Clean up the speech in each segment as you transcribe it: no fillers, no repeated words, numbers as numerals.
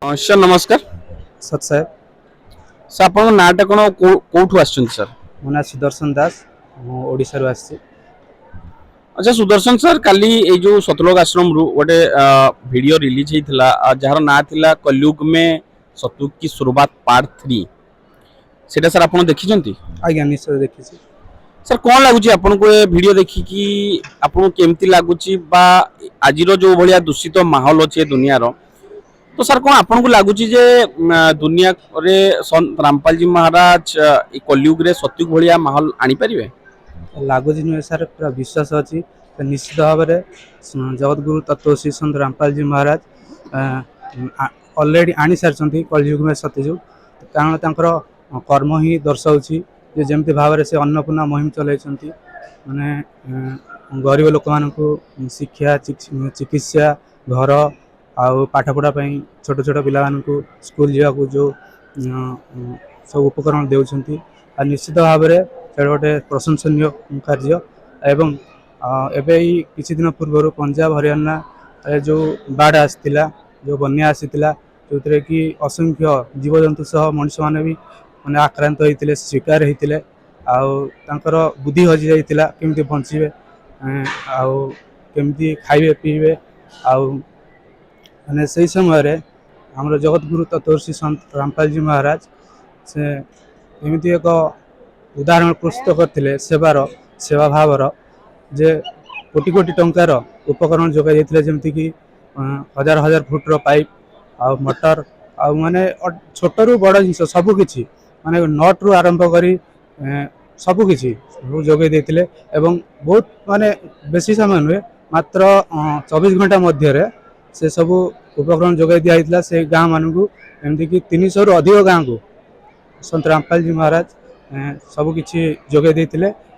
Sir नमस्कार। सत साहेब। Sir आपन नाटा कोन कोठु आछन सर? मो ना सुदर्शन दास, ओडिशा रो आछि। अच्छा सुदर्शन सर, काली ए जो सतलोक आश्रम रु गोटे वीडियो रिलीज हेतिला जहार ना थिला कलयुग में सतयुग की शुरुआत पार्ट 3 सेटा सर आपन देखिजंती? आज्ञा निश्चय देखिछि। सर कोन लागुची आपन को ए वीडियो देखि कि आपन केमती लागुची बा आजिरो जो भलिया दूषित माहौल अछि दुनिया रो, तो सर कौन आपन को लगुच दुनिया रे संत रामपाल जी महाराज कलयुग रे सतयुग भलिया माहौल आनी परिवे? लागुच नुहे सार, पूरा विश्वास अच्छी निश्चित भाव में जगत गुरु तत्वश्री संत रामपाल जी महाराज ऑलरेडी आनी सारी कलयुग में सतयुग। कारण तांकर कर्म ही दर्शाऊँगी जे जमती भाव में से अन्नपूर्णा मुहिम चलती माने गरीब लोक मान शिक्षा चिकित्सा घर आउ पाठपढ़ा छोट छोट पिला स्कूल जावाक जो सब उपकरण देउछंती आ निश्चित भाव में गोटे प्रशंसनीय कार्य। एवं एबे किछि दिन पूर्व पंजाब हरियाणा जो बाढ़ आसीला, जो बन्या आसीला, जो कि असंख्य जीवजंतु सह मनुष्य माने भी माने आक्रांत होते शिकार होते आउर बुद्धि हजि जाइतिला केमती बंचिबे आउ केमती खाइबे पीबे आउ माने से समय रे हमर जगत गुरु तत्वश्री संत रामपाल जी महाराज से एमती एक उदाहरण प्रस्तुत करते सेवार सेवा भावर जे कोटी कोटी टंकार उपकरण जोगाई देते जमती कि हजार हजार फुट्र पाइप आ मोटर आ माने छोट रु बड़ जिन सबकि माने नट रु आरंभ करी सबकि जोगाई देते एवं बहुत माने बेसी समय नुहे मात्र 24 घंटा मध्य से सब उपकरण जोगाई दिया से गाँ मानू एमती कि 300 रु अधिक गाँ को संत रामपाल जी महाराज सबकि जोगाई देते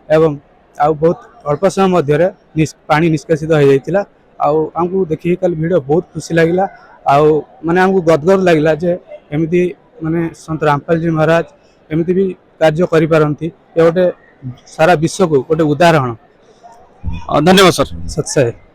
एवं आउ बहुत अल्प समय मध्य पानी निष्कासित हो जाता। आमको देखिए कल वीडियो बहुत खुशी लगिला आउ माने आमको गदगद लगिला जे एमती माने संत रामपाल जी महाराज एमती भी कार्य करि पारंती। ये गोटे सारा विश्व को गोटे उदाहरण। धन्यवाद सर। सत्य।